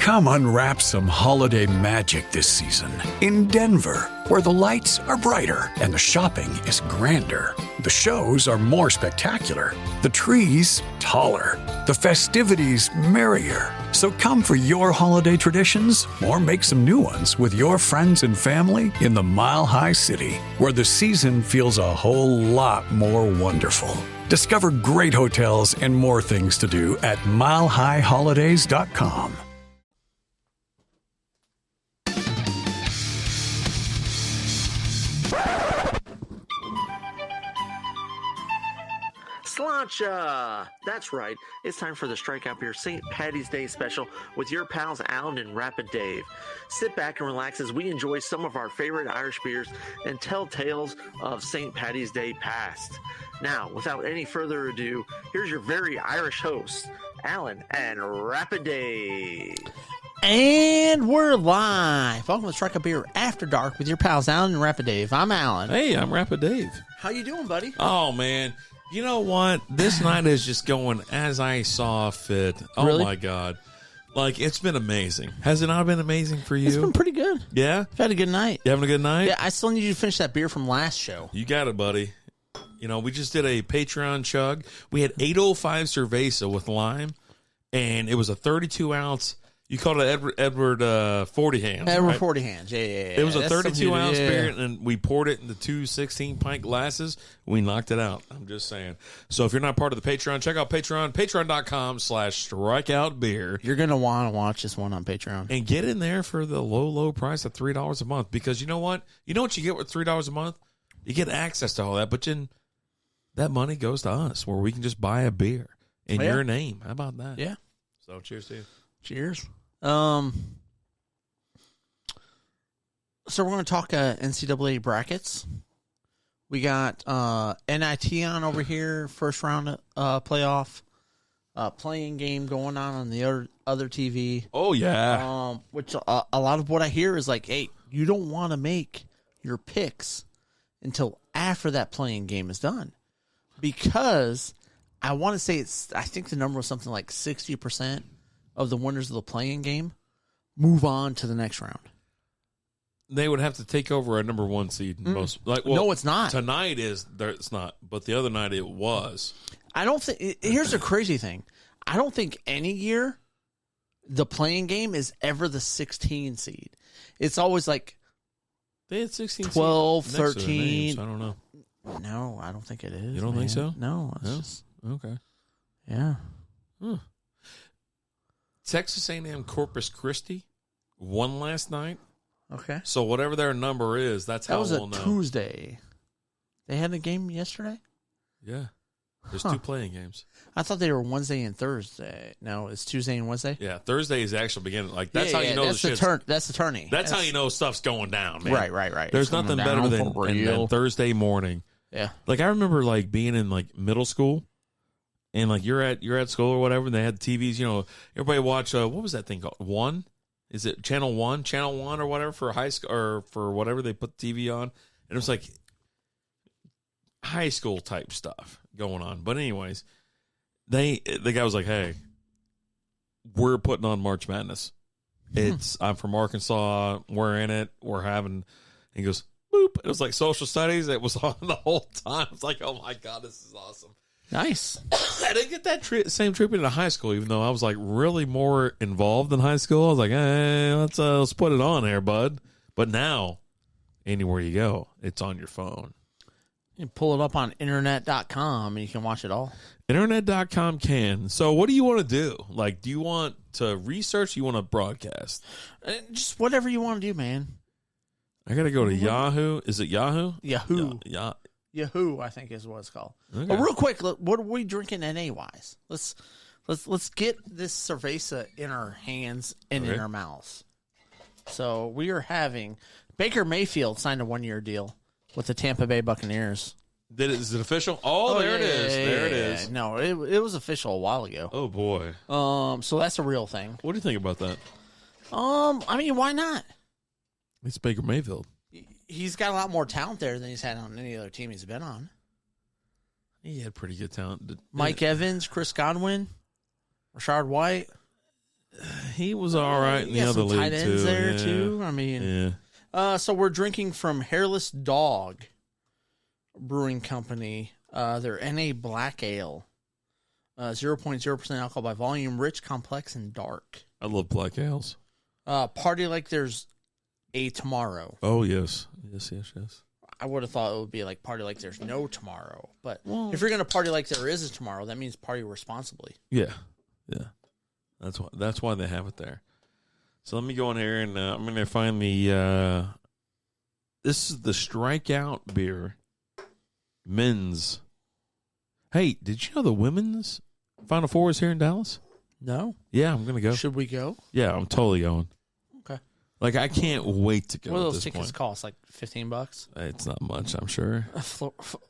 Come unwrap some holiday magic this season in Denver, where the lights are brighter and the shopping is grander. The shows are more spectacular, the trees taller, the festivities merrier. So come for your holiday traditions or make some new ones with your friends and family in the Mile High City, where the season feels a whole lot more wonderful. Discover great hotels and more things to do at milehighholidays.com. Sláinte! That's right. It's time for the Strikeout Beer St. Patty's Day special with your pals Alan and Rapid Dave. Sit back and relax as we enjoy some of our favorite Irish beers and tell tales of St. Patty's Day past. Now, without any further ado, here's your very Irish hosts, Alan and Rapid Dave. And we're live. Welcome to Strikeout Beer After Dark with your pals Alan and Rapid Dave. I'm Alan. Hey, I'm Rapid Dave. How you doing, buddy? Oh, man. You know what? This night is just going as I saw fit. Oh, really? My God. Like, it's been amazing. Has it not been amazing for you? It's been pretty good. Yeah? I've had a good night. You having a good night? Yeah, I still need you to finish that beer from last show. You got it, buddy. You know, we just did a Patreon chug. We had 805 Cerveza with lime, and it was a 32-ounce. You called it Edward 40 hands. Edward right? 40 hands. Yeah. It was a That's 32-ounce yeah. beer, and we poured it into two 16-pint glasses. We knocked it out. I'm just saying. So if you're not part of the Patreon, check out Patreon, patreon.com/strikeoutbeer. You're going to want to watch this one on Patreon. And get in there for the low, low price of $3 a month. Because you know what? You know what you get with $3 a month? You get access to all that, but then that money goes to us, where we can just buy a beer in your name. How about that? Yeah. So cheers to you. Cheers. So we're going to talk NCAA brackets. We got NIT on over here, first round playoff, playing game going on the other TV. Oh, yeah. Which a lot of what I hear is like, hey, you don't want to make your picks until after that playing game is done. Because I want to say I think the number was something like 60% of the winners of the playing game move on to the next round. They would have to take over a number one seed. Most no, it's not. Tonight it's not, but the other night it was. I don't think. Here's the crazy thing. I don't think any year the playing game is ever the 16 seed. It's always like they had 16, 12, seed next to 13. their names. I don't know. No, I don't think it is. You don't think so? No. It's just, okay. Yeah. Texas A&M Corpus Christi won last night. Okay. So whatever their number is, that's how we'll know. That was a Tuesday. They had a game yesterday? Yeah. There's two playing games. I thought they were Wednesday and Thursday. No, it's Tuesday and Wednesday? Yeah, Thursday is actually beginning. Like, that's how you know that's that's the tourney. That's how you know stuff's going down, man. Right. There's nothing better than Thursday morning. Yeah. Like, I remember, like, being in, like, middle school. And like you're at school or whatever, and they had TVs. You know, everybody watch what was that thing called? One? Is it Channel 1 or whatever for high school or for whatever they put TV on? And it was like high school type stuff going on. But anyways, the guy was like, "Hey, we're putting on March Madness. I'm from Arkansas. We're in it. We're having." And he goes, "Boop!" It was like social studies. It was on the whole time. It's like, oh my God, this is awesome. Nice. I didn't get that same treatment in high school, even though I was like really more involved in high school. I was like, hey, let's put it on there, bud. But now, anywhere you go, it's on your phone. You pull it up on internet.com and you can watch it all. Internet.com can. So what do you want to do? Like, do you want to research? Do you want to broadcast? Just whatever you want to do, man. I got to go to Yahoo. Is it Yahoo? Yahoo. Yeah. Yahoo, I think is what it's called. Okay. But real quick, what are we drinking NA-wise? Let's get this cerveza in our hands and in our mouths. So we are having Baker Mayfield signed a 1-year deal with the Tampa Bay Buccaneers. Is it official? Oh, there it is. There it is. No, it was official a while ago. Oh boy. So that's a real thing. What do you think about that? I mean, why not? It's Baker Mayfield. He's got a lot more talent there than he's had on any other team he's been on. He had pretty good talent. Mike Evans, Chris Godwin, Rashard White. he was all right in the other league tight ends too. there too. I mean, so we're drinking from Hairless Dog Brewing Company. Their NA Black Ale, 0.0% alcohol by volume, rich, complex, and dark. I love black ales. Party like there's a tomorrow. Oh yes. I would have thought it would be like party like there's no tomorrow. But if you're going to party like there is a tomorrow, that means party responsibly. Yeah. That's why they have it there. So let me go in here and I'm going to find the. This is the Strikeout Beer men's. Hey, did you know the women's Final Four is here in Dallas? No. Yeah, I'm going to go. Should we go? Yeah, I'm totally going. Okay. Like, I can't wait to go. What do at those this tickets point. cost? Like $15? It's not much, I'm sure.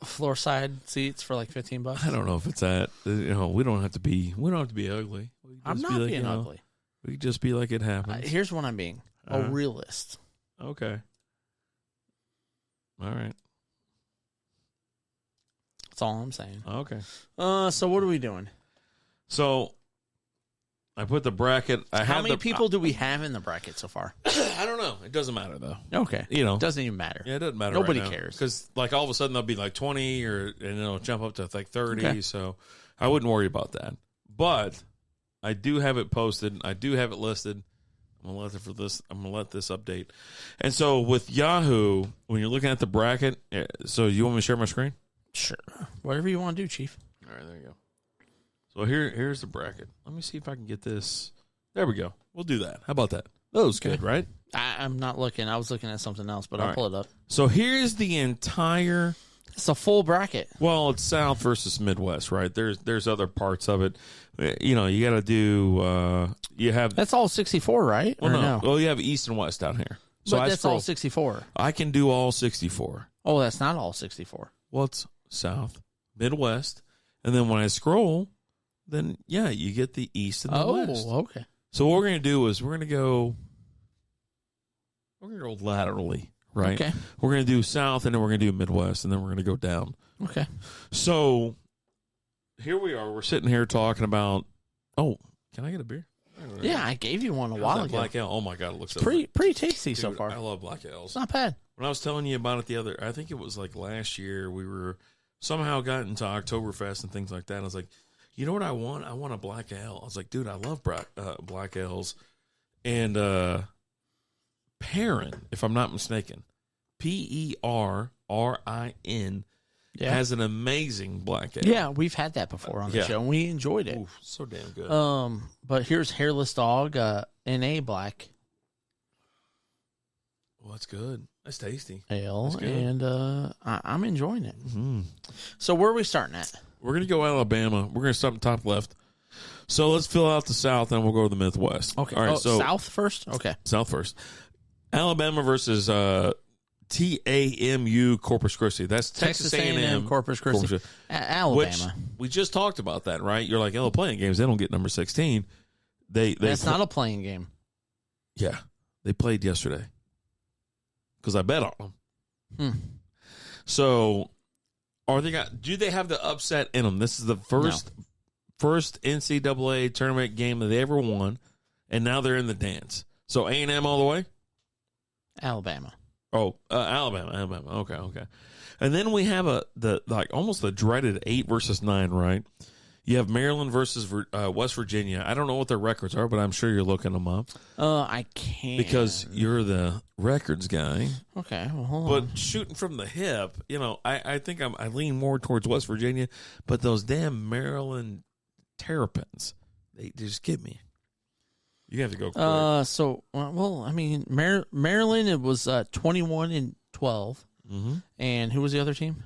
Floor side seats for like $15? I don't know if it's that. We don't have to be ugly. I'm not being ugly. We could just be like it happens. Here's what I'm being. A realist. Okay. All right. That's all I'm saying. Okay. So what are we doing? So I put the bracket. How many people do we have in the bracket so far? I don't know. It doesn't matter though. Okay. It doesn't even matter. Yeah, it doesn't matter. Nobody cares. Because like all of a sudden there'll be like 20 and it'll jump up to like 30. Okay. So I wouldn't worry about that. But I do have it posted. I do have it listed. I'm gonna let this update. And so with Yahoo, when you're looking at the bracket, so you want me to share my screen? Sure. Whatever you want to do, Chief. All right, there you go. So here's the bracket. Let me see if I can get this. There we go. We'll do that. How about that? That was good, right? I'm not looking. I was looking at something else, but I'll pull it up. So here's the entire. It's a full bracket. Well, it's South versus Midwest, right? There's other parts of it. You got to do. You have. That's all 64, right? Well, or no. Well, you have East and West down here. So but that's all 64. I can do all 64. Oh, that's not all 64. Well, it's South, Midwest, and then when I scroll, then you get the East and the West. Oh, okay. So what we're gonna do is we're gonna go laterally, right? Okay. We're gonna do South, and then we're gonna do Midwest, and then we're gonna go down. Okay. So here we are. We're sitting here talking about. Oh, can I get a beer? Yeah, I gave you one a while ago. Black ale. Oh my god, it looks so pretty tasty so far. I love black ales. It's not bad. When I was telling you about it I think it was like last year, we were somehow got into Oktoberfest and things like that. I was like, you know what I want? I want a black ale. I was like, dude, I love black ales. And Perrin, if I'm not mistaken, Perrin has an amazing black ale. Yeah, we've had that before on the show, and we enjoyed it. Ooh, so damn good. But here's Hairless Dog, NA Black Well, that's good. That's tasty. Ale, and I'm enjoying it. Mm-hmm. So where are we starting at? We're going to go Alabama. We're going to start in top left. So let's fill out the South, and we'll go to the Midwest. Okay. All right. So South first? Okay. South first. Alabama versus TAMU Corpus Christi. That's Texas A&M Corpus Christi. Alabama. Which we just talked about that, right? You're like, playing games. They don't get number 16. That's not a playing game. Yeah. They played yesterday. Because I bet on them. So, do they have the upset in them? This is the first NCAA tournament game that they ever won, and now they're in the dance. So A&M all the way? Alabama. Oh, Alabama. Okay. And then we have almost the dreaded 8 versus 9, right? You have Maryland versus West Virginia. I don't know what their records are, but I'm sure you're looking them up. I can't. Because you're the records guy. Okay, well, hold on. But shooting from the hip, I think I lean more towards West Virginia, but those damn Maryland Terrapins, they just get me. You have to go quick. Maryland, it was 21-12. Mm-hmm. And who was the other team?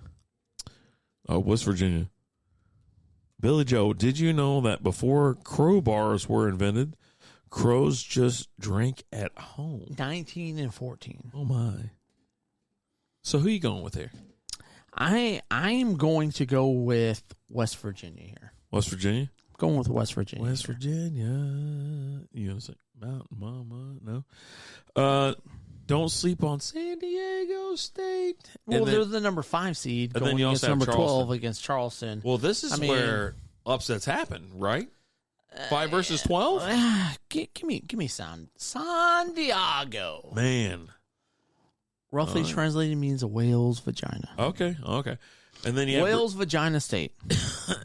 Oh, West Virginia. Billy Joe, did you know that before crowbars were invented, crows just drank at home? 19-14. Oh, my. So who are you going with here? I am going to go with West Virginia here. West Virginia? Going with West Virginia. West Virginia. You know, say Mountain Mama. No. Don't sleep on San Diego State. Well, they're the number 5 seed going against number 12 against Charleston. Well, this is where upsets happen, right? 5 versus 12? Give me San Diego. Man. Roughly translated means a whale's vagina. Okay. And then you have Wales Vagina State.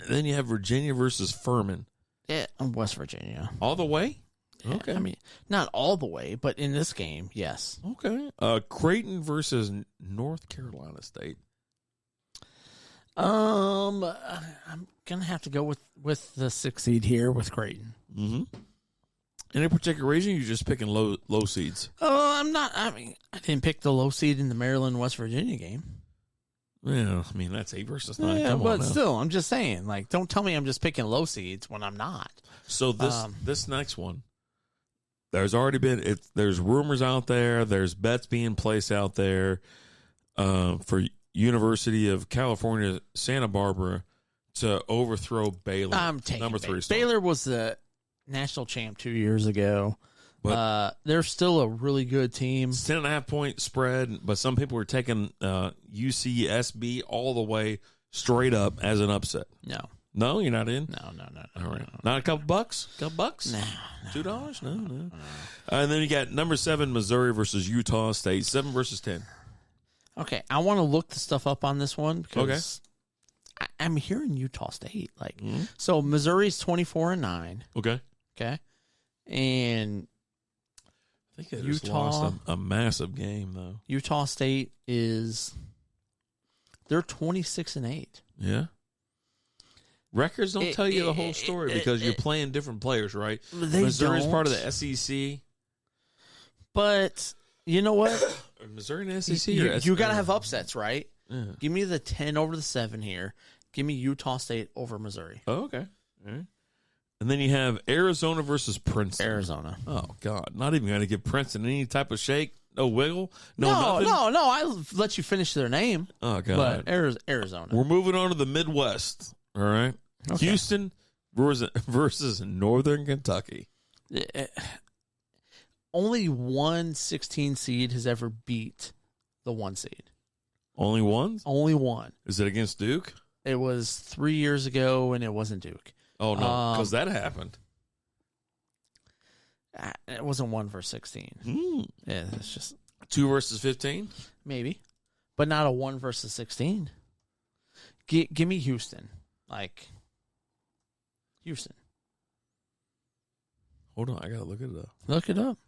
then you have Virginia versus Furman. Yeah, West Virginia. All the way? Yeah, Okay. I mean, not all the way, but in this game, yes. Okay. Creighton versus North Carolina State. I'm gonna have to go with the 6 seed here with Creighton. Mm-hmm. Any particular reason? You're just picking low seeds. I'm not. I mean, I didn't pick the low seed in the Maryland West Virginia game. Yeah, I mean that's 8 versus 9. Yeah, Come but on now. still, I'm just saying. Like, don't tell me I'm just picking low seeds when I'm not. So this next one, there's already been there's rumors out there. There's bets being placed out there for University of California, Santa Barbara to overthrow Baylor. I'm taking number 3 spot. Baylor was the national champ 2 years ago. But they're still a really good team. 10.5 point spread, but some people were taking UCSB all the way straight up as an upset. No, you're not in. No. All right, not a couple bucks. No. $2? No. And then you got number 7 Missouri versus Utah State, 7 versus 10. Okay, I want to look the stuff up on this one because I'm hearing Utah State. Like, so Missouri's 24-9. Okay, and I think they just lost a massive game though. Utah State they're 26-8. Yeah. Records don't tell you the whole story because you're playing different players, right? Missouri's part of the SEC. But you know what? Missouri and SEC. You got to have upsets, right? Yeah. Give me the 10 over the 7 here. Give me Utah State over Missouri. Oh, okay. All right. And then you have Arizona versus Princeton. Arizona. Oh, God. Not even going to give Princeton any type of shake? No wiggle? No, nothing? no. I'll let you finish their name. Oh, God. But Arizona. We're moving on to the Midwest. All right. Okay. Houston versus Northern Kentucky. Only one 16 seed has ever beat the 1 seed. Only one? Only one. Is it against Duke? It was 3 years ago, and it wasn't Duke. Oh, no, because that happened. It wasn't 1 versus 16. Yeah, it's just 2 versus 15? maybe, but not a 1 versus 16. Give me Houston. Like, Houston. Hold on, I got to look it up. Look it up.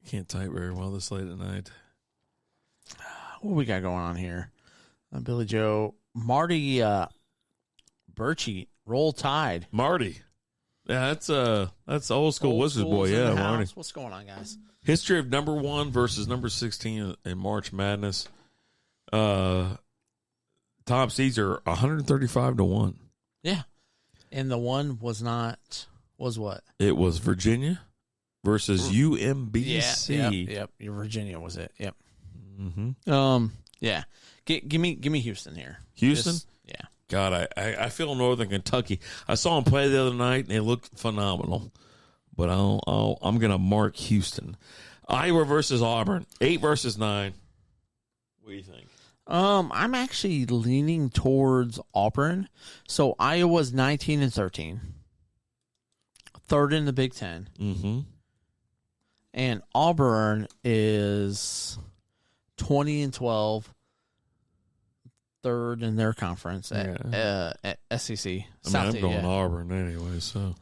Can't type very well this late at night. What we got going on here? Billy Joe. Marty Birchie. Roll Tide. Marty. Yeah, that's old school Wizards boy. Schools in Yeah, the Marty. house. What's going on, guys? History of number 1 versus number 16 in March Madness. Top seeds are 135-1. Yeah. And the one was what? It was Virginia versus UMBC. Yep. Your Virginia was it. Yep. Mm-hmm. Yeah. Give me Houston here. Houston? Yeah. God, I feel Northern Kentucky. I saw them play the other night, and they looked phenomenal. But I'm going to mark Houston. Iowa versus Auburn, 8 versus 9. What do you think? I'm actually leaning towards Auburn. So Iowa's 19-13, third in the Big Ten, and Auburn is 20-12, third in their conference at SEC. I'm going Auburn anyway. So,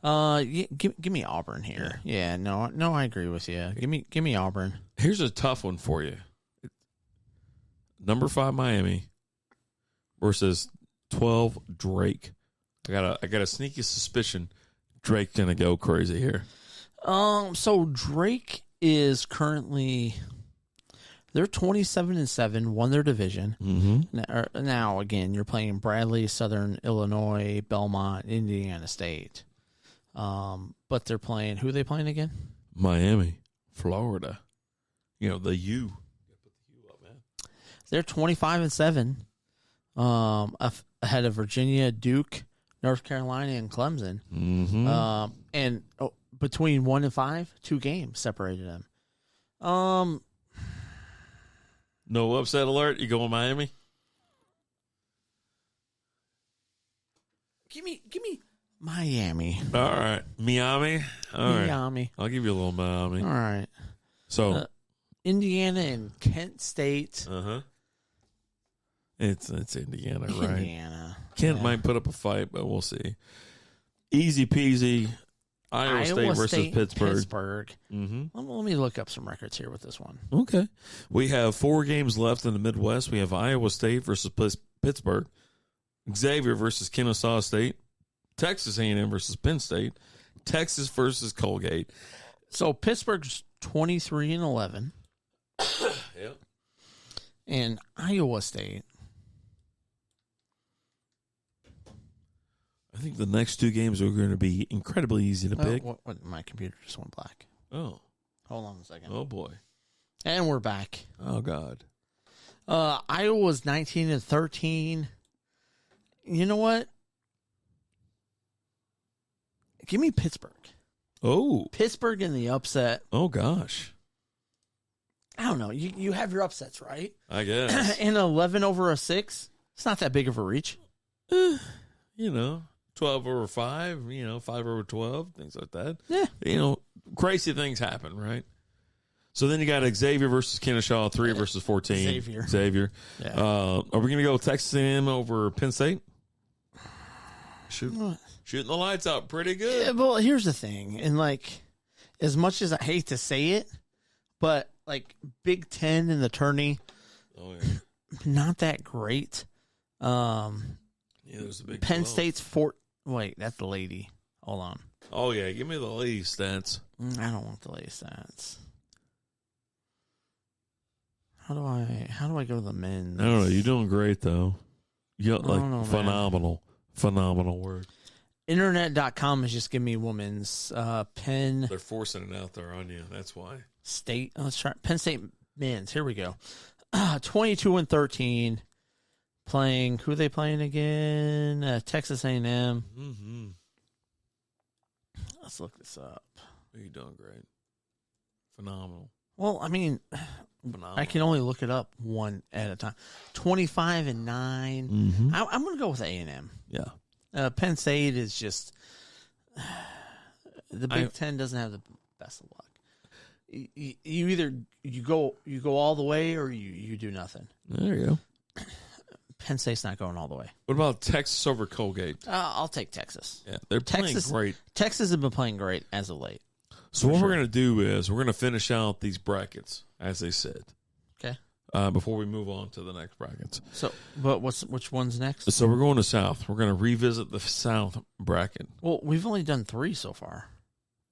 give me Auburn here. Yeah, no, I agree with you. Give me Auburn. Here's a tough one for you. Number 5 Miami versus 12 Drake. I got a sneaky suspicion Drake's gonna go crazy here. So Drake is currently they're 27-7, won their division. Now again, you're playing Bradley, Southern Illinois, Belmont, Indiana State. But they're playing who are they playing again? Miami, Florida. You know the U. They're 25-7, ahead of Virginia, Duke, North Carolina, and Clemson. And between 1 and 5, 2 games separated them. No upset alert. You going Miami? Give me Miami. All right. Miami. All right. Miami. I'll give you a little Miami. All right. So Indiana and Kent State. It's Indiana, right? Indiana. Kent might put up a fight, but we'll see. Easy peasy. Iowa State versus Pittsburgh. Mm-hmm. Let me look up some records here with this one. Okay. We have 4 games left in the Midwest. We have Iowa State versus Pittsburgh, Xavier versus Kennesaw State, Texas A&M versus Penn State, Texas versus Colgate. So Pittsburgh's 23-11. Yep. And Iowa State. I think the next 2 games are going to be incredibly easy to pick. What, my computer just went black. Oh. Hold on a second. Oh, boy. And we're back. Oh, God. Iowa's 19-13. You know what? Give me Pittsburgh. Oh. Pittsburgh in the upset. Oh, gosh. I don't know. You have your upsets, right? I guess. And 11 over a 6, it's not that big of a reach. 12 over 5, 5 over 12, things like that. Yeah. Crazy things happen, right? So then you got Xavier versus Kennesaw, 3 versus 14. Xavier. Yeah. Are we going to go Texas A&M over Penn State? Shooting the lights out pretty good. Yeah, well, here's the thing. And, as much as I hate to say it, but, Big Ten in the tourney, not that great. There's a big Penn 12. State's wait, that's the lady. Hold on. Oh, yeah. Give me the lady stats. I don't want the lady stats. How do I go to the men's? I don't know. You're doing great, though. Phenomenal. Man. Phenomenal word. Internet.com is just giving me women's. Penn They're forcing it out there on you. That's why. State. Let's try Penn State men's. Here we go. 22-13. Playing, who are they playing again? Texas A&M. Mm-hmm. Let's look this up. You're doing great. Phenomenal. Well, I mean, I can only look it up one at a time. 25-9. Mm-hmm. I'm going to go with A&M. Yeah. Penn State is just the Big Ten doesn't have the best of luck. You either go all the way or you do nothing. There you go. Penn State's not going all the way. What about Texas over Colgate? I'll take Texas. Yeah, they're playing great. Texas has been playing great as of late. So what we're going to do is we're going to finish out these brackets, as they said. Okay. Before we move on to the next brackets. So, but which one's next? So we're going to South. We're going to revisit the South bracket. Well, we've only done 3 so far.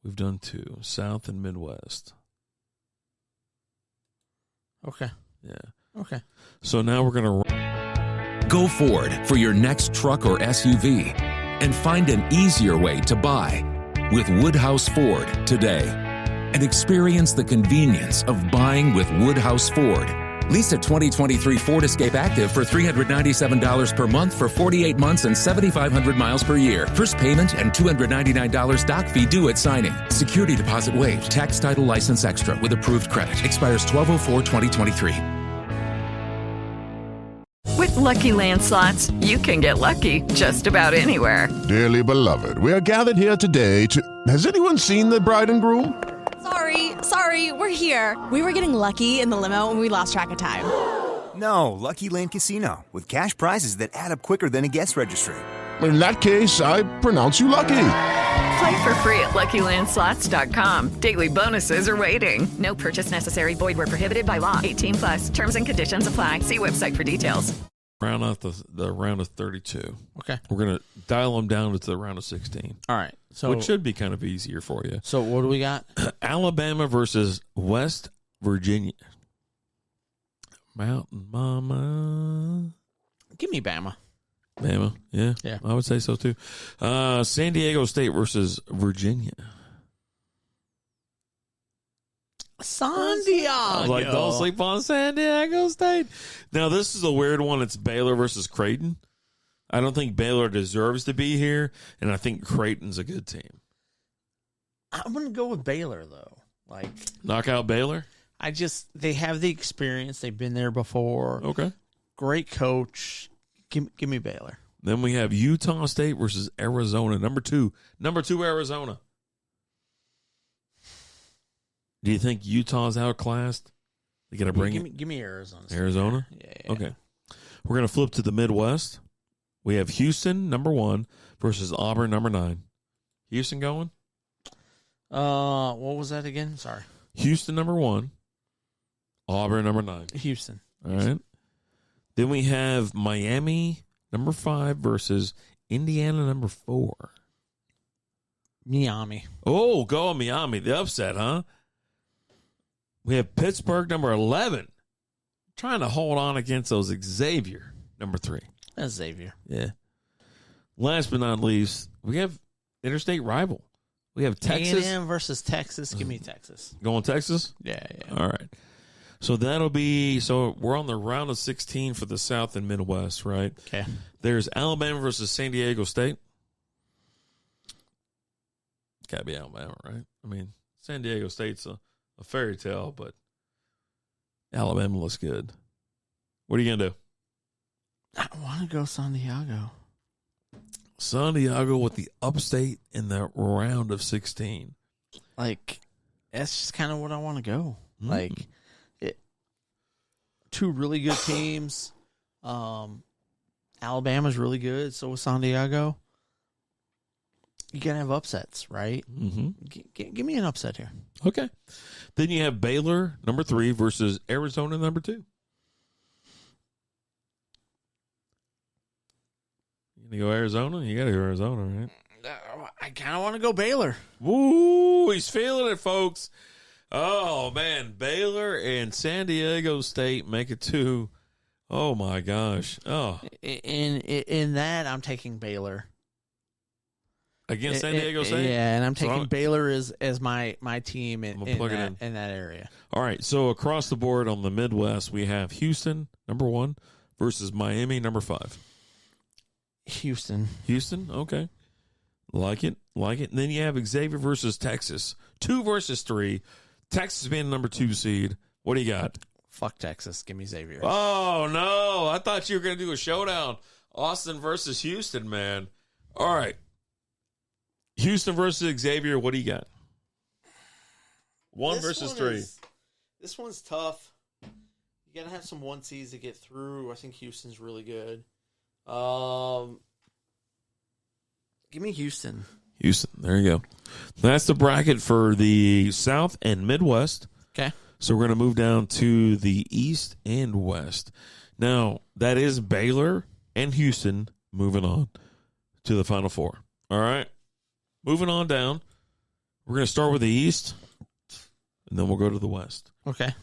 We've done 2, South and Midwest. Okay. Yeah. Okay. So now we're going to go Ford for your next truck or SUV and find an easier way to buy with Woodhouse Ford today and experience the convenience of buying with Woodhouse Ford. Lease a 2023 Ford Escape Active for $397 per month for 48 months and 7,500 miles per year. First payment and $299 doc fee due at signing. Security deposit waived. Tax title license extra with approved credit. Expires 12/04/2023. With Lucky Land Slots, you can get lucky just about anywhere. Dearly beloved, we are gathered here today to... Has anyone seen the bride and groom? Sorry, we're here. We were getting lucky in the limo and we lost track of time. No, Lucky Land Casino, with cash prizes that add up quicker than a guest registry. In that case, I pronounce you lucky. Play for free at LuckyLandSlots.com. Daily bonuses are waiting. No purchase necessary. Void where prohibited by law. 18+. Terms and conditions apply. See website for details. round out the round of 32. Okay. We're going to dial them down to the round of 16. All right. So which should be kind of easier for you. So what do we got? Alabama versus West Virginia. Mountain Mama. Give me Bama. Bama, yeah. I would say so too. San Diego State versus Virginia. San Diego. I was like, don't sleep on San Diego State. Now, this is a weird one. It's Baylor versus Creighton. I don't think Baylor deserves to be here, and I think Creighton's a good team. I'm going to go with Baylor, though. Knock out Baylor? They have the experience. They've been there before. Okay. Great coach. Give me Baylor. Then we have Utah State versus Arizona. Number two Arizona. Do you think Utah's outclassed? They got to bring it. Give me Arizona. Arizona? Yeah. Okay. We're going to flip to the Midwest. We have Houston, number 1, versus Auburn, number 9. Houston going? What was that again? Sorry. Houston, number 1. Auburn, number 9. Houston. All right. Then we have Miami, number 5, versus Indiana, number 4. Miami. Oh, go on Miami. The upset, huh? We have Pittsburgh, number 11. Trying to hold on against those Xavier, number 3. That's Xavier. Yeah. Last but not least, we have interstate rival. We have Texas. A&M versus Texas. Give me Texas. Going Texas? Yeah. All right. So we're on the round of 16 for the South and Midwest, right? Okay. There's Alabama versus San Diego State. Got to be Alabama, right? I mean, San Diego State's a fairy tale, but Alabama looks good. What are you going to do? I want to go San Diego. San Diego with the upstate in the round of 16. Like, that's just kind of what I want to go. Mm. Like, two really good teams. Alabama's really good. So is San Diego. You got to have upsets, right? Mm-hmm. Give me an upset here. Okay. Then you have Baylor, number 3, versus Arizona, number 2. You go Arizona? You got to go Arizona, right? I kind of want to go Baylor. Woo! He's feeling it, folks. Oh, man. Baylor and San Diego State make it 2. Oh, my gosh. Oh. In that, I'm taking Baylor. Against San Diego State? Yeah, and I'm taking Baylor as my team in that area. All right, so across the board on the Midwest, we have Houston, number 1, versus Miami, number 5. Houston, okay. Like it. And then you have Xavier versus Texas, 2 versus 3. Texas being the number 2 seed. What do you got? Fuck Texas. Give me Xavier. Oh, no. I thought you were going to do a showdown. Austin versus Houston, man. All right. Houston versus Xavier. What do you got? 1 versus 3. This one's tough. You got to have some 1 seeds to get through. I think Houston's really good. Give me Houston. Houston. There you go. That's the bracket for the South and Midwest. Okay. So we're going to move down to the East and West. Now, that is Baylor and Houston moving on to the Final Four. All right. Moving on down. We're going to start with the East, and then we'll go to the West. Okay.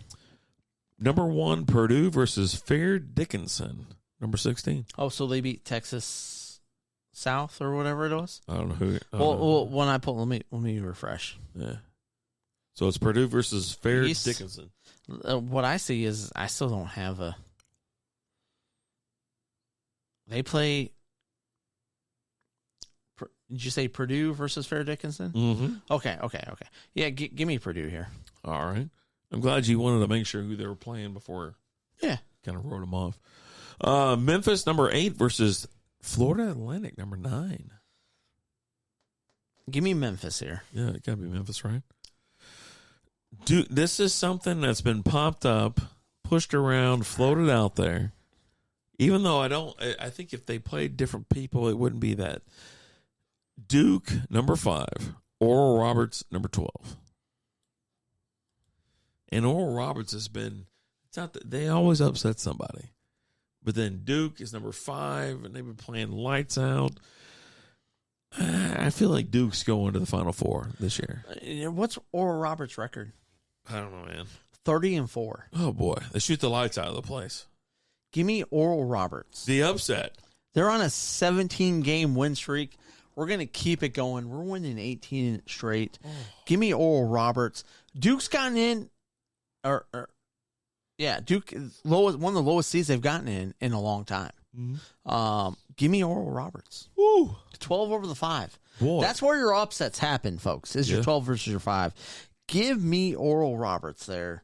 Number 1, Purdue versus Fair Dickinson. Number 16. Oh, so they beat Texas South or whatever it was? I don't know who. Well, when I pull, let me refresh. Yeah. So it's Purdue versus Fair East, Dickinson. What I see is I still don't have a. They play. Did you say Purdue versus Fair Dickinson? Mm-hmm. Okay. Yeah, give me Purdue here. All right. I'm glad you wanted to make sure who they were playing before. Yeah. Kind of wrote them off. Memphis, number 8, versus Florida Atlantic, number 9. Give me Memphis here. Yeah, it got to be Memphis, right? Dude, this is something that's been popped up, pushed around, floated out there. Even though I think if they played different people, it wouldn't be that. Duke, number 5. Oral Roberts, number 12. And Oral Roberts has been, it's not that they always upset somebody. But then Duke is number 5, and they've been playing lights out. I feel like Duke's going to the Final Four this year. What's Oral Roberts' record? I don't know, man. 30-4. Oh, boy. They shoot the lights out of the place. Give me Oral Roberts. The upset. They're on a 17-game win streak. We're going to keep it going. We're winning 18 straight. Oh. Give me Oral Roberts. Duke's gotten in. Duke is one of the lowest seeds they've gotten in a long time. Mm-hmm. Give me Oral Roberts. Woo. 12 over the 5. Boy. That's where your upsets happen, folks. Is your 12 versus your 5. Give me Oral Roberts there.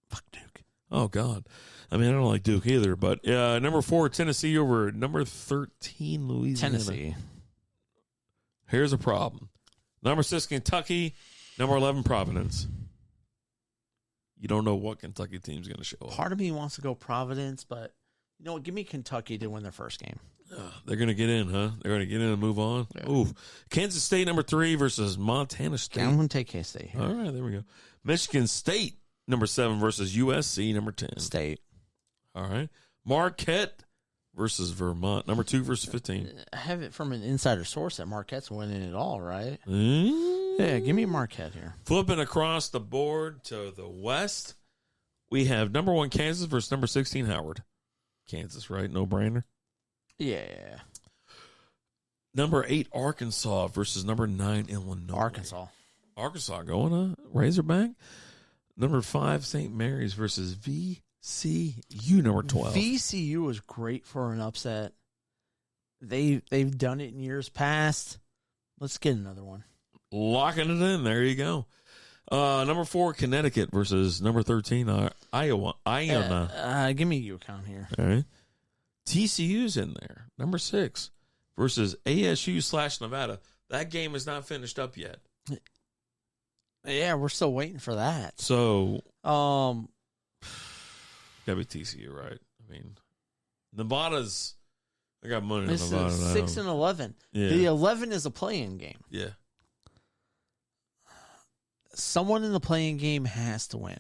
Fuck Duke. Oh, God. I mean, I don't like Duke either, but number 4, Tennessee over number 13, Louisiana. Tennessee. Here's a problem. Number 6, Kentucky. Number 11, Providence. You don't know what Kentucky team's going to show up. Part of me wants to go Providence, but you know what? Give me Kentucky to win their first game. They're going to get in, huh? They're going to get in and move on? Yeah. Ooh. Kansas State, number 3 versus Montana State. I'm going to take K-State here. All right, there we go. Michigan State, number 7 versus USC, number 10. State. All right. Marquette versus Vermont, number 2 versus 15. I have it from an insider source that Marquette's winning it all, right? Yeah, give me Marquette here. Flipping across the board to the west, we have number 1 Kansas versus number 16 Howard. Kansas, right? No brainer. Yeah. Number 8 Arkansas versus number 9 Illinois. Arkansas going on Razorback. Number 5 St. Mary's versus VCU, number 12. VCU was great for an upset. They've done it in years past. Let's get another one. Locking it in. There you go. Number 4 Connecticut versus number 13 Iowa. Give me UConn here. All right. TCU's in there. Number 6 versus ASU/Nevada. That game is not finished up yet. Yeah, we're still waiting for that. So, gotta be TCU, right? I mean, Nevada's. I got money on Nevada. 6 and 11. Yeah. The 11 is a play-in game. Yeah. Someone in the play-in game has to win.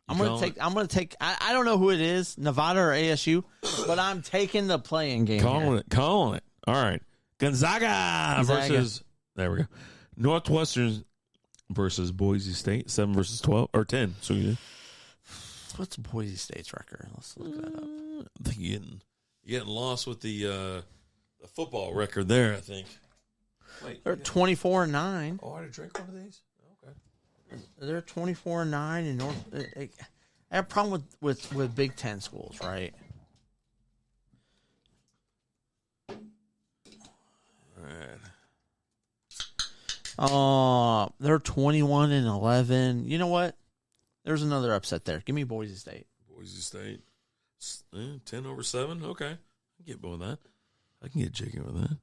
I'm gonna take. I don't know who it is, Nevada or ASU, but I'm taking the play-in game. Calling it. All right, Gonzaga versus. There we go. Northwestern versus Boise State, 7 versus 12 or 10. So what's Boise State's record? Let's look that up. I think you're getting lost with the football record there. I think. Wait, they're 24-9. Oh, I had to drink one of these. Okay. They're 24-9 and North. I have a problem with Big Ten schools, right? All right. They're 21-11. You know what? There's another upset there. Give me Boise State. Boise State, 10 over 7. Okay, I can get with that. I can get jiggy with that.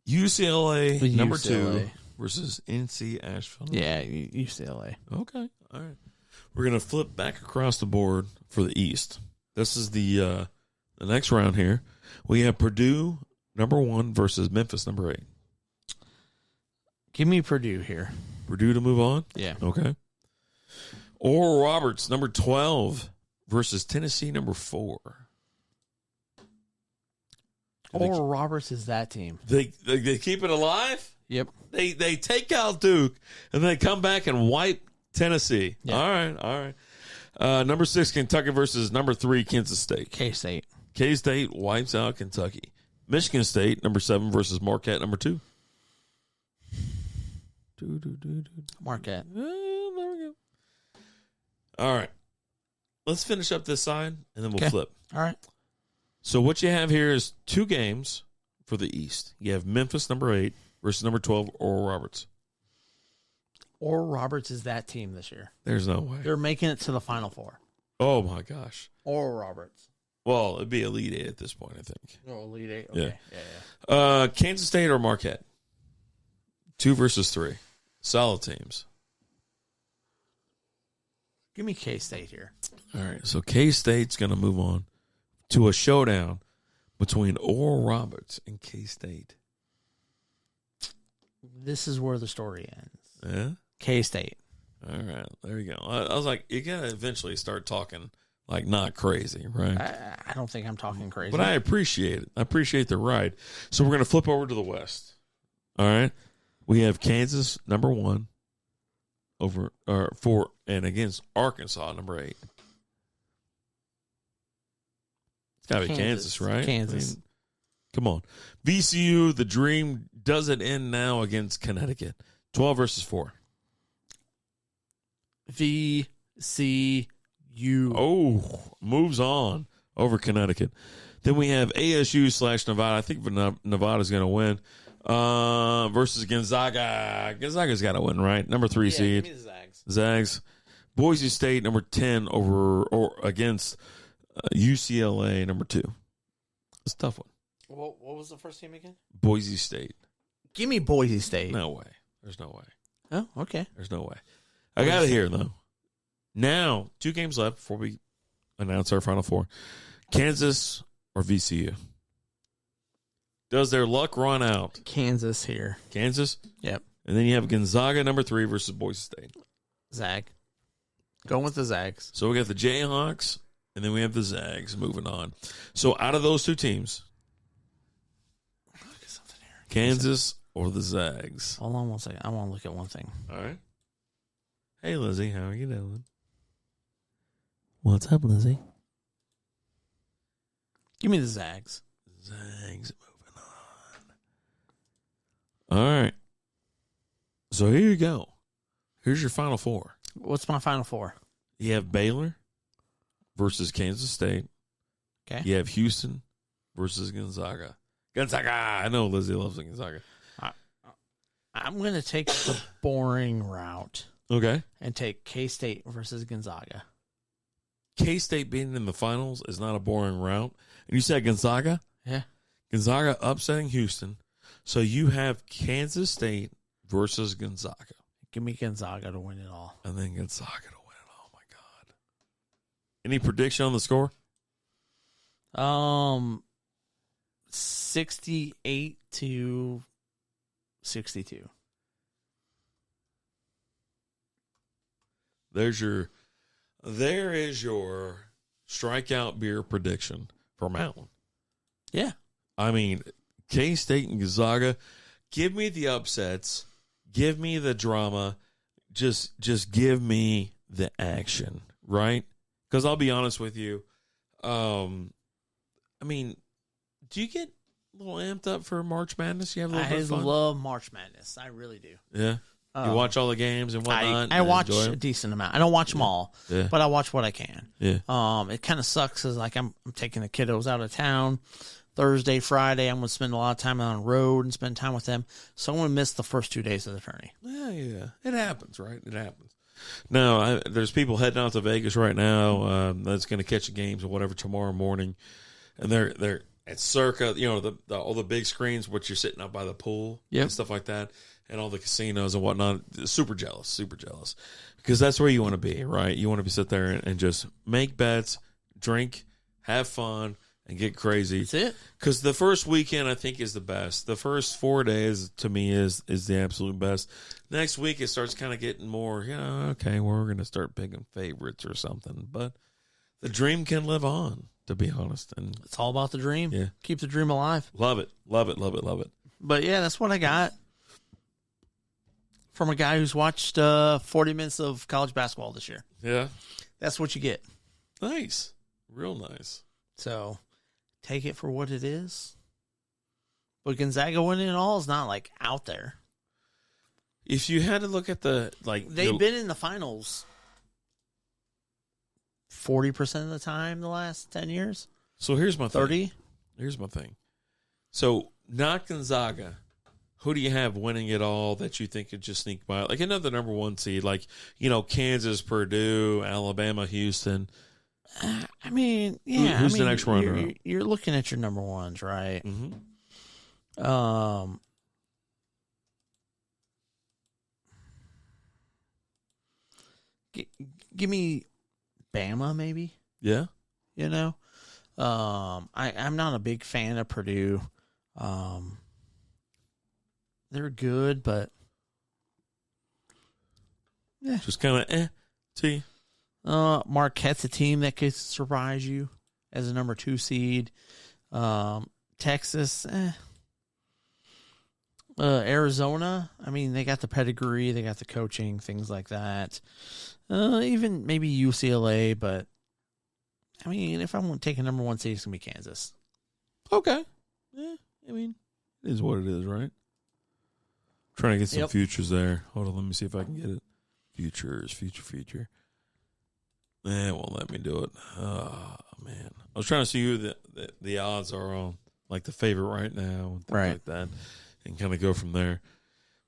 UCLA, number 2 versus NC Asheville. Yeah, UCLA. Okay, all right. We're gonna flip back across the board for the East. This is the next round here. We have Purdue, number 1 versus Memphis, number 8. Give me Purdue here. Purdue to move on? Yeah. Okay. Oral Roberts, number 12 versus Tennessee, number 4. Oral Roberts is that team. They keep it alive? Yep. They take out Duke, and they come back and wipe Tennessee. Yeah. All right. Number 6, Kentucky versus number 3, Kansas State. K-State. K-State wipes out Kentucky. Michigan State, number 7 versus Marquette, number 2. Marquette. There we go. All right. Let's finish up this side, and then we'll flip. All right. So what you have here is 2 games for the East. You have Memphis, number 8, versus number 12, Oral Roberts. Oral Roberts is that team this year. There's no way. They're making it to the Final Four. Oh, my gosh. Oral Roberts. Well, it'd be Elite 8 at this point, I think. Oh, Elite 8. Okay. Yeah. Kansas State or Marquette? 2 versus 3. Solid teams. Give me K-State here. All right. So K-State's going to move on to a showdown between Oral Roberts and K-State. This is where the story ends. Yeah? K-State. All right. There you go. I was like, you got to eventually start talking like not crazy, right? I don't think I'm talking crazy. But I appreciate it. I appreciate the ride. So we're going to flip over to the West. All right. We have Kansas, number 1, for and against Arkansas, number 8. It's got to be Kansas, right? Kansas. I mean, come on. VCU, the dream doesn't end now against Connecticut. 12 versus 4. VCU. Oh, moves on over Connecticut. Then we have ASU/Nevada. I think Nevada's going to win. Versus Gonzaga. Gonzaga's got to win, right? Number 3 seed. Give me the Zags. Zags Boise State, number 10, against UCLA, number 2. It's a tough one. What was the first team again? Boise State. Give me Boise State. No way. There's no way. Oh, okay. There's no way. I got it here, though. Now, 2 games left before we announce our Final Four. Kansas or VCU? Does their luck run out? Kansas here. Kansas? Yep. And then you have Gonzaga, number 3, versus Boise State. Zag. Going with the Zags. So we got the Jayhawks, and then we have the Zags moving on. So out of those 2 teams, Kansas or the Zags? Hold on 1 second. I want to look at one thing. All right. Hey, Lizzie. How are you doing? What's up, Lizzie? Give me the Zags. Zags moving on. All right. So here you go. Here's your Final Four. What's my Final Four? You have Baylor versus Kansas State. Okay. You have Houston versus Gonzaga. Gonzaga. I know Lizzie loves the Gonzaga. I'm going to take the boring route. Okay. And take K-State versus Gonzaga. K-State being in the finals is not a boring route. And you said Gonzaga? Yeah. Gonzaga upsetting Houston. So you have Kansas State versus Gonzaga. Give me Gonzaga to win it all. And then Gonzaga to win it. Oh, my God. Any prediction on the score? 68 to 62. There is your Strikeout Beer prediction for Mountain. Yeah. I mean, K-State and Gonzaga, give me the upsets. Give me the drama. Just give me the action, right? Because I'll be honest with you. I mean, do you get a little amped up for March Madness? You have a little bit of fun? I love March Madness. I really do. Yeah. You watch all the games and whatnot? I watch a decent amount. I don't watch them all, but I watch what I can. Yeah. It kind of sucks because like I'm taking the kiddos out of town Thursday, Friday. I'm going to spend a lot of time on the road and spend time with them. So I'm going to miss the first 2 days of the tourney. Yeah. It happens, right? It happens. No, there's people heading out to Vegas right now that's going to catch the games or whatever tomorrow morning, and they're at Circa, all the big screens, which you're sitting out by the pool and stuff like that, and all the casinos and whatnot. Super jealous, because that's where you want to be, right? You want to be sit there and just make bets, drink, have fun, and get crazy. That's it. Because the first weekend, I think, is the best. The first 4 days, to me, is the absolute best. Next week, it starts kind of getting more, okay, we're going to start picking favorites or something. But the dream can live on, to be honest. And it's all about the dream. Yeah. Keep the dream alive. Love it. But, yeah, that's what I got from a guy who's watched 40 minutes of college basketball this year. Yeah. That's what you get. Nice. Real nice. So take it for what it is. But Gonzaga winning it all is not like out there. If you had to look at they've been in the finals 40% of the time the last 10 years. So here's my 30. thing. Here's my thing. So not Gonzaga. Who do you have winning it all that you think could just sneak by? Like another number 1 seed, like, Kansas, Purdue, Alabama, Houston. I mean, yeah. Who's the next runner-up? You're looking at your number ones, right? Mm-hmm. Give me Bama, maybe. Yeah. I'm not a big fan of Purdue. They're good, but just kind of to you. Marquette's a team that could surprise you as a number 2 seed. Texas, Arizona, I mean, they got the pedigree, they got the coaching, things like that. Even maybe UCLA, but I mean, if I'm going to take a number 1 seed, it's going to be Kansas. Okay. Yeah, I mean, it is what it is, right? Trying to get some futures there. Hold on, let me see if I can get it. Future. It won't let me do it. Oh, man. I was trying to see who the odds are on, like the favorite right now, and things like that, and kind of go from there.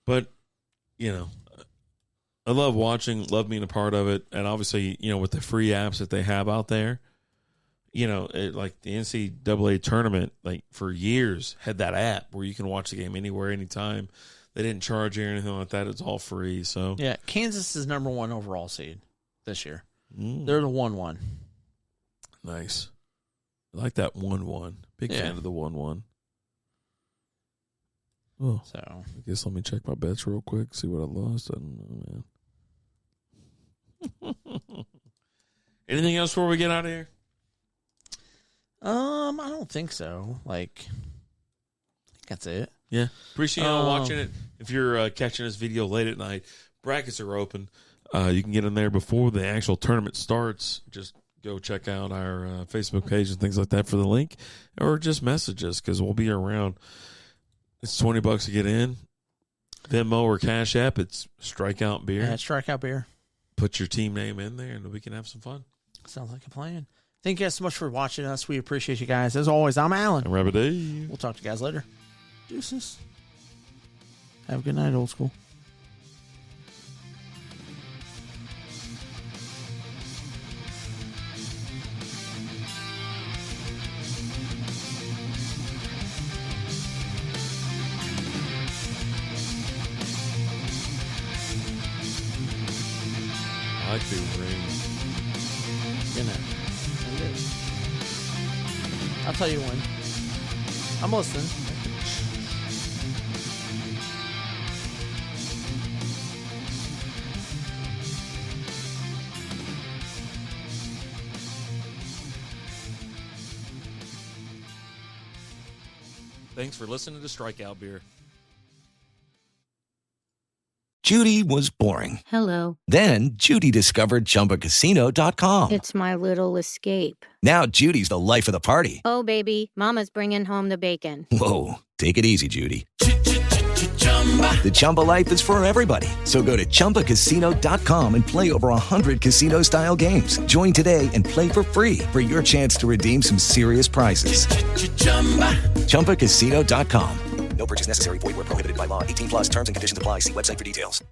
But, I love watching, love being a part of it. And obviously, with the free apps that they have out there, like the NCAA tournament, like for years had that app where you can watch the game anywhere, anytime. They didn't charge you or anything like that. It's all free. So yeah, Kansas is number 1 overall seed this year. They're the 1-1. Nice. I like that 1-1. Big fan of the 1-1. Oh, so I guess let me check my bets real quick, see what I lost. I don't know, man. Anything else before we get out of here? I don't think so. I think that's it. Yeah. Appreciate you watching it. If you're catching this video late at night, brackets are open. You can get in there before the actual tournament starts. Just go check out our Facebook page and things like that for the link, or just message us because we'll be around. It's $20 to get in. Venmo or CashApp, it's Strikeout Beer. Yeah, Strikeout Beer. Put your team name in there, and we can have some fun. Sounds like a plan. Thank you guys so much for watching us. We appreciate you guys. As always, I'm Alan. I'm Rabbit Dave. We'll talk to you guys later. Deuces. Have a good night, old school. I like the ring. I'll tell you when. I'm listening. Thanks for listening to Strikeout Beer. Judy was boring. Hello. Then Judy discovered ChumbaCasino.com. It's my little escape. Now Judy's the life of the party. Oh, baby, mama's bringing home the bacon. Whoa, take it easy, Judy. The Chumba life is for everybody. So go to ChumbaCasino.com and play over 100 casino-style games. Join today and play for free for your chance to redeem some serious prizes. ChumbaCasino.com. No purchase necessary. Void where prohibited by law. 18+ terms and conditions apply. See website for details.